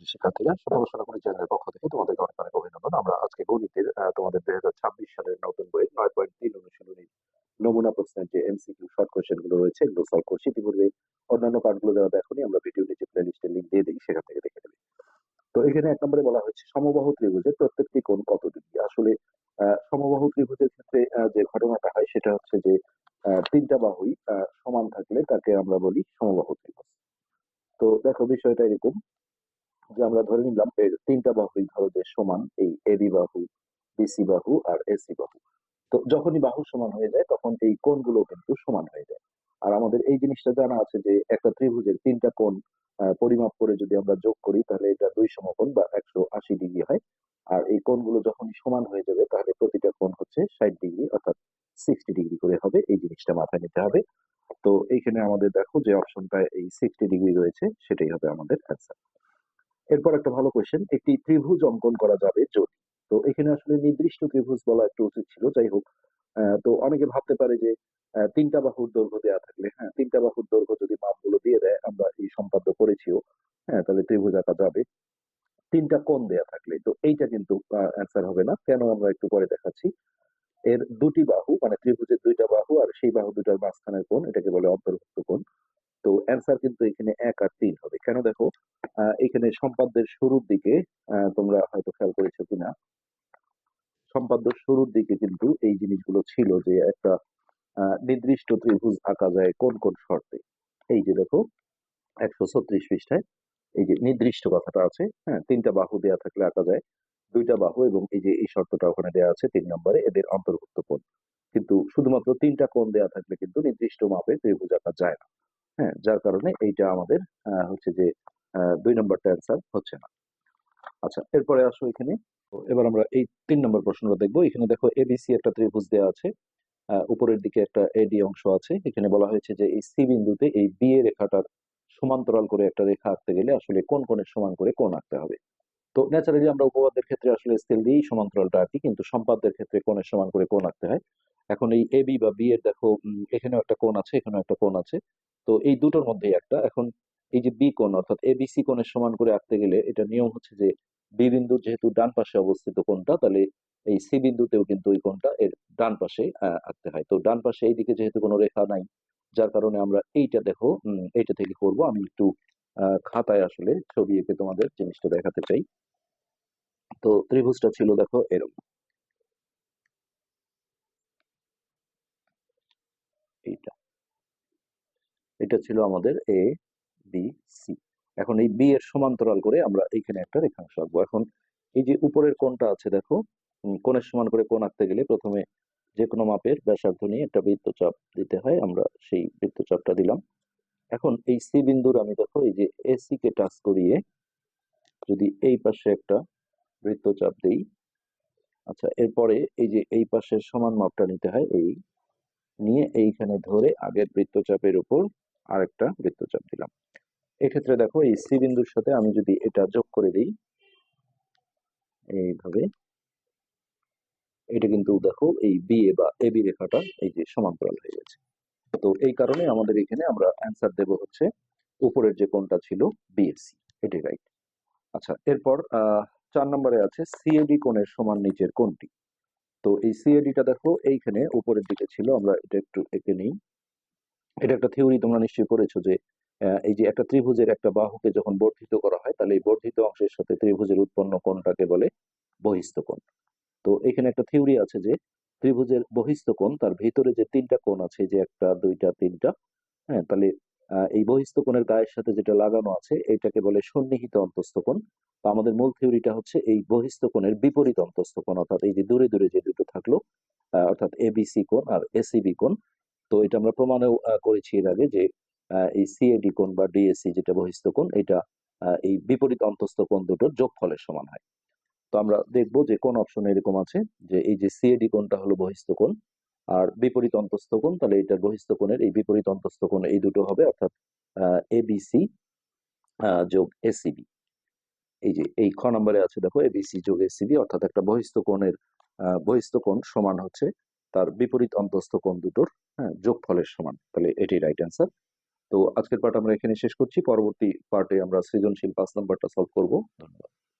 শিক্ষার্থীরা, সুপ্রভাত করি চ্যানেলের পক্ষ থেকে তোমাদেরকে অনেক অনেক অভিনন্দন। আমরা আজকে গণিতের তোমাদের 2026 সালের নতুন বই 9.3 অনুশীলনী নমুনা প্রশ্নের যে এমসিকিউ শর্ট কোশ্চেন গুলো রয়েছে এগুলো সলভ করছি। ইতিপূর্বে অন্যান্য পার্টগুলো যারা দেখোনি, আমরা ভিডিও নিচে প্লে লিস্টের লিঙ্ক দিয়ে দিই, সেখান থেকে দেখে নেবে। তো এখানে 1 নম্বরে বলা হয়েছে সমবাহু ত্রিভুজের প্রত্যেকটি কোণ কত ডিগ্রি। আসলে সমবাহু ত্রিভুজের ক্ষেত্রে যে ঘটনাটা হয় সেটা হচ্ছে যে তিনটা বাহুই সমান থাকলে তাকে আমরা বলি সমবাহু ত্রিভুজ। তো দেখো বিষয়টা এরকম যে আমরা ধরে নিলাম এর তিনটা বাহুই ধরো যে সমান, এই এবি বাহু, বিসি বাহু আর এসি বাহু। তো যখনই বাহু সমান হয়ে যায় তখন এই কোণগুলো কিন্তু সমান হয়ে যায়। আর আমাদের এই জিনিসটা জানা আছে যে একটা ত্রিভুজের তিনটা কোণ পরিমাপ করে যদি আমরা যোগ করি তাহলে এটা দুই সমকোণ বা 180 ডিগ্রি হয়। আর এই কোণগুলো যখনই সমান হয়ে যাবে তাহলে প্রতিটা কোণ হচ্ছে 60 ডিগ্রি, অর্থাৎ 60 ডিগ্রি করে হবে। এই জিনিসটা মাথায় নিতে হবে। তো এইখানে আমাদের দেখো যে অপশনটা এই 60 ডিগ্রি রয়েছে, সেটাই হবে আমাদের অ্যান্সার। এরপর একটা ভালো কোয়েশ্চেন, একটি ত্রিভুজ অঙ্কন করা যাবে যদি। তো এখানে আসলে নির্দিষ্ট ত্রিভুজ বলা একটু উচিত ছিল, যাই হোক। তো অনেকে ভাবতে পারে যে তিনটা বাহুর দৈর্ঘ্য দেওয়া থাকলে, হ্যাঁ তিনটা বাহুর দৈর্ঘ্য যদি মাপগুলো দিয়ে দেয়, আমরা এই সম্পাদ্য করেছিও, হ্যাঁ তাহলে ত্রিভুজ আঁকা যাবে। তিনটা কোণ দেয়া থাকলে তো এইটা কিন্তু অ্যান্সার হবে না। কেন আমরা একটু পরে দেখাচ্ছি। এর দুটি বাহু মানে ত্রিভুজের দুইটা বাহু আর সেই বাহু দুটার মাঝখানের কোণ, এটাকে বলে অন্তর্ভুক্ত কোণ। তো অ্যান্সার কিন্তু এখানে 1 আর 3 হবে। কেন দেখো, এখানে সম্পাদ্যের শুরুর দিকে, তোমরা হয়তো খেয়াল করেছো কিনা, সম্পাদ্যের শুরুর দিকে কিন্তু এই জিনিসগুলো ছিল যে একটা নির্দিষ্ট ত্রিভুজ আঁকা যায় কোন কোন শর্তে। এই যে দেখো 136 পৃষ্ঠায় এই যে নির্দিষ্ট কথাটা আছে, হ্যাঁ তিনটা বাহু দেয়া থাকলে আঁকা যায় দুইটা বাহু, এবং এই যে এই শর্তটা ওখানে দেওয়া আছে 3 নম্বরে, এদের অন্তর্ভুক্ত কোণ। কিন্তু শুধুমাত্র তিনটা কোণ দেয়া থাকলে কিন্তু নির্দিষ্ট মাপে ত্রিভুজ আঁকা যায় না। হ্যাঁ, যার কারণে এইটা আমাদের হচ্ছে যে 2 নম্বরটা অ্যান্সার হচ্ছে না। আচ্ছা, এরপরে আসো এখানে। তো এবার আমরা এই 3 নম্বর প্রশ্নটা দেখবো। এখানে দেখো এবিসি একটা ত্রিভুজ দেওয়া আছে, উপরের দিকে একটা এডি অংশ আছে। এখানে বলা হয়েছে যে এই সি বিন্দুতে এই বি এ রেখাটার সমান্তরাল করে একটা রেখা আঁকতে গেলে আসলে কোন কোণের সমান করে কোণ আঁকতে হবে। তো ন্যাচারালি আমরা উপপাদ্যের ক্ষেত্রে আসলে স্কেল দিয়েই সমান্তরালটা আঁকি, কিন্তু সম্পাদ্যের ক্ষেত্রে কোণের সমান করে কোণ আঁকতে হয়। এখন এই এবি বা বি এর দেখো এখানেও একটা কোণ আছে, এখানেও একটা কোণ আছে। তো এই দুটোর মধ্যেই একটা, এখন এই যে বি কোণ অর্থাৎ এবিসি কোণের সমান করে আঁকতে গেলে এটা নিয়ম হচ্ছে যে বি বিন্দুর যেহেতু ডান পাশে অবস্থিত কোণটা, তাহলে এই সি বিন্দুতেও কিন্তু ওই কোণটা এর ডান পাশে আঁকতে হয়। তো ডান পাশে এইদিকে যেহেতু কোনো রেখা নাই, যার কারণে আমরা এইটা দেখো এইটা থেকে করব। আমি একটু খাতায় আসলে ছবি এঁকে তোমাদের জিনিসটা দেখাতে চাই। তো ত্রিভুজটা ছিল দেখো এরকম, এইটা এটা ছিল আমাদের এ বি সি। এখন এই বি এর সমান্তরাল করে আমরা এইখানে একটা রেখাংশ আঁকবো। এখন এই যে উপরের কোণটা আছে দেখো, কোণের সমান করে কোণ আঁকতে গেলে প্রথমে যে কোনো মাপের ব্যাসার্ধ নিয়ে একটা বৃত্তচাপ দিতে হয়। আমরা সেই বৃত্তচাপটা দিলাম। এখন এই সি বিন্দুর আমি দেখো এই যে এসি কে টাচ করিয়ে যদি এই পাশে একটা বৃত্তচাপ দেই, আচ্ছা এরপরে এই যে এই পাশের সমান মাপটা নিতে হয়, এই নিয়ে এইখানে ধরে আগের বৃত্তচাপের উপর আরেকটা বৃত্তচাপ দিলাম। এক্ষেত্রে দেখো এই সি বিন্দুর সাথে আমি যদি এটা যোগ করে দিই এইভাবে, এটা কিন্তু দেখো এই বি এ বা এবি রেখাটা এই যে সমান্তরাল হয়ে গেছে। তো এই কারণে আমাদের এখানে আমরা অ্যান্সার দেব হচ্ছে উপরের যে কোণটা ছিল বিএসি, এটাই রাইট। আচ্ছা, এরপর 4 নম্বরে আছে সিএডি কোণের সমান নিচের কোণটি। তো এই সিএডিটা দেখো এইখানে উপরের দিকে ছিল, আমরা এটা একটু এঁকে নিই। এটা একটা থিওরি তোমরা নিশ্চয়ই পড়েছো যে এই যে একটা ত্রিভুজের একটা বাহুকে যখন বর্ধিত করা হয় তাহলে এই বর্ধিত অংশের সাথে ত্রিভুজের উৎপন্ন কোণটাকে বলে বহিস্থ কোণ। তো এখানে একটা থিওরি আছে যে ত্রিভুজের বহিস্থ কোণ, তার ভিতরে যে তিনটা কোণ আছে, যে একটা দুইটা তিনটা, হ্যাঁ তাহলে এই বহিস্থ কোণের গায়ের সাথে যেটা লাগানো আছে এটাকে বলে সন্নিহিত অন্তস্থ কোণ। তো আমাদের মূল থিওরিটা হচ্ছে এই বহিস্থ কোণের বিপরীত অন্তস্থ কোণ, অর্থাৎ এই যে দূরে দূরে যে দুটো থাকলো, অর্থাৎ এবিসি কোণ আর এসিবি কোণ। তো এটা আমরা প্রমাণেও করেছি এর আগে যে এই সিএডি কোণ বা ডিএসি যেটা বহিস্থ কোণ, এটা এই বিপরীত অন্তস্থ কোণ দুটোর যোগফলের সমান হয়। তো আমরা দেখবো যে কোন অপশনে এরকম আছে যে এই যে সিএডি কোণটা হলো বহিস্থ কোণ আর বিপরীত অন্তস্থ কোণ, তাহলে এটার বহিস্থ কোণের এই বিপরীত অন্তস্থ কোণ এই দুটো হবে, অর্থাৎ এবিসি যোগ এসিবি। এই যে এই খ নম্বরে আছে দেখো এবিসি যোগ এসিবি, অর্থাৎ একটা বহিস্থ কোণের বহিস্থ কোণ সমান হচ্ছে তার বিপরীত অন্তস্থ কোণ দুটোর যোগফলের সমান, তাহলে এটি রাইট অ্যান্সার। তো আজকের পার্ট আমরা এখানে শেষ করছি। পরবর্তী পার্টে আমরা সৃজনশীল ৫ নাম্বারটা সলভ করব। ধন্যবাদ।